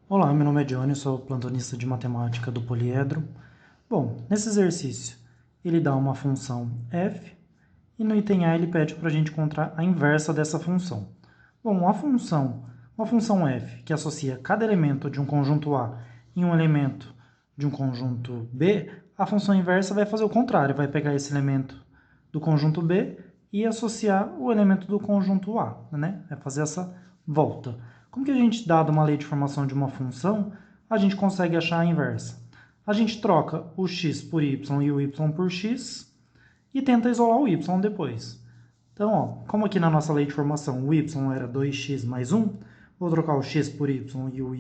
Olá, meu nome é Johnny, sou plantonista de matemática do poliedro. Bom, nesse exercício ele dá uma função f e no item A ele pede para a gente encontrar a inversa dessa função. Bom, uma função f que associa cada elemento de um conjunto A em um elemento de um conjunto B, a função inversa vai fazer o contrário, vai pegar esse elemento do conjunto B e associar o elemento do conjunto A, né? Vai fazer essa volta. Como que a gente, dado uma lei de formação de uma função, a gente consegue achar a inversa? A gente troca o x por y e o y por x e tenta isolar o y depois. Então, ó, como aqui na nossa lei de formação o y era 2x mais 1, vou trocar o x por y e o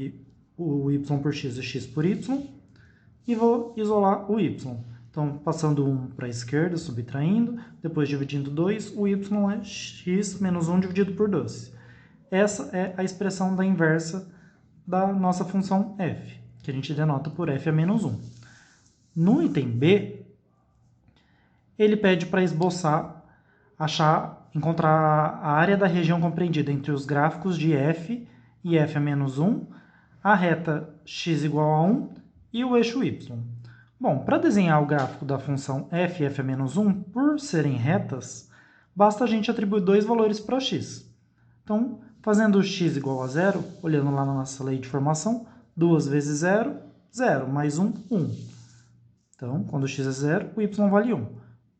y por x e x por y e vou isolar o y. Então, passando 1 para a esquerda, subtraindo, depois dividindo 2, o y é x menos 1 dividido por 12. Essa é a expressão da inversa da nossa função f, que a gente denota por f a menos 1. No item B, ele pede para esboçar, encontrar a área da região compreendida entre os gráficos de f e f a menos 1, a reta x igual a 1 e o eixo y. Bom, para desenhar o gráfico da função f e f a menos 1, por serem retas, basta a gente atribuir dois valores para x. Então, fazendo x igual a 0, olhando lá na nossa lei de formação, 2 vezes 0, 0, mais 1, 1. Então, quando x é 0, o y vale 1.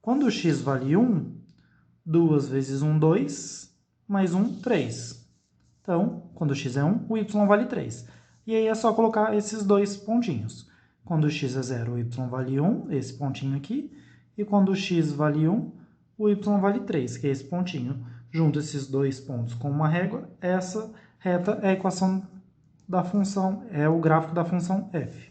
Quando x vale 1, 2 vezes 1, 2, mais 1, 3. Então, quando x é 1, o y vale 3. E aí é só colocar esses dois pontinhos. Quando x é 0, o y vale 1, esse pontinho aqui. E quando x vale 1, o y vale 3, que é esse pontinho. Junto esses dois pontos com uma régua, essa reta é a equação da função, é o gráfico da função f.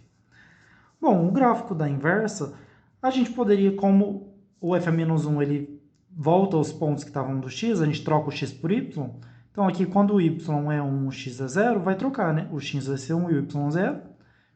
Bom, o gráfico da inversa, a gente poderia, como o f a menos 1 ele volta aos pontos que estavam do x, a gente troca o x por y. Então aqui, quando o y é 1, o x é 0, vai trocar, né? O x vai ser 1 e o y é 0.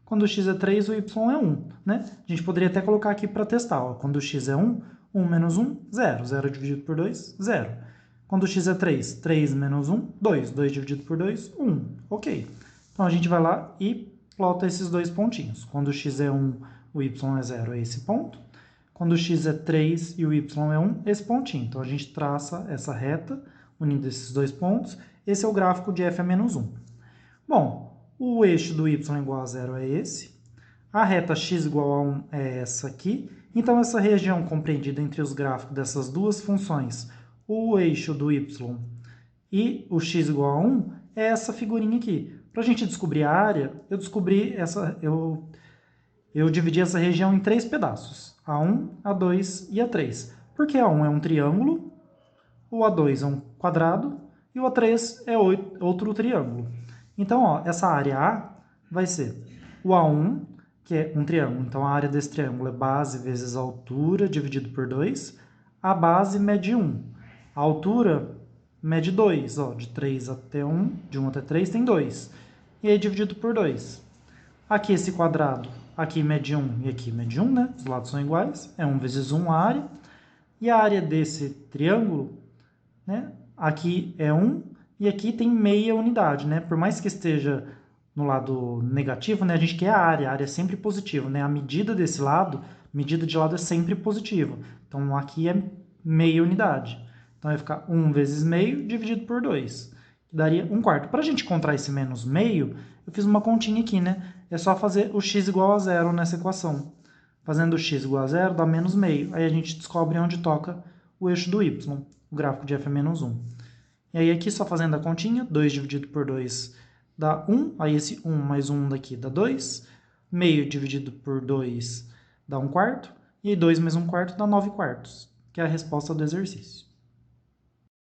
Quando o x é 3, o y é 1, né? A gente poderia até colocar aqui para testar, ó. Quando o x é 1, 1 menos 1, 0. 0 dividido por 2, 0. Quando o x é 3, 3 menos 1, 2. 2 dividido por 2, 1. Ok. Então a gente vai lá e plota esses dois pontinhos. Quando o x é 1, o y é 0, é esse ponto. Quando o x é 3 e o y é 1, esse pontinho. Então a gente traça essa reta unindo esses dois pontos. Esse é o gráfico de f a menos 1. Bom, o eixo do y igual a 0 é esse. A reta x igual a 1 é essa aqui. Então essa região compreendida entre os gráficos dessas duas funções, o eixo do y e o x igual a 1, é essa figurinha aqui. Para a gente descobrir a área, eu dividi essa região em três pedaços. A1, A2 e A3. Porque A1 é um triângulo, o A2 é um quadrado e o A3 é outro triângulo. Então, ó, essa área A vai ser o A1, que é um triângulo. Então, a área desse triângulo é base vezes a altura dividido por 2. A base mede 1. A altura mede 2. Ó, de 3 até 1, de 1 até 3 tem 2. E aí dividido por 2. Aqui esse quadrado, aqui mede 1 e aqui mede 1, né? Os lados são iguais. É 1 vezes 1 a área. E a área desse triângulo, né? Aqui é 1 e aqui tem meia unidade, né? Por mais que esteja no lado negativo, né? A gente quer a área é sempre positiva, né? A medida desse lado, medida de lado é sempre positiva. Então aqui é meia unidade. Então vai ficar 1 vezes meio dividido por 2, que daria 1/4. Para a gente encontrar esse menos meio, eu fiz uma continha aqui, né? É só fazer o x igual a 0 nessa equação. Fazendo o x igual a 0 dá menos meio. Aí a gente descobre onde toca o eixo do y, o gráfico de f a menos 1. E aí aqui, só fazendo a continha, 2 dividido por 2 dá 1. Aí esse 1 mais 1 daqui dá 2. Meio dividido por 2 dá 1/4. E 2 mais 1/4 dá 9/4, que é a resposta do exercício.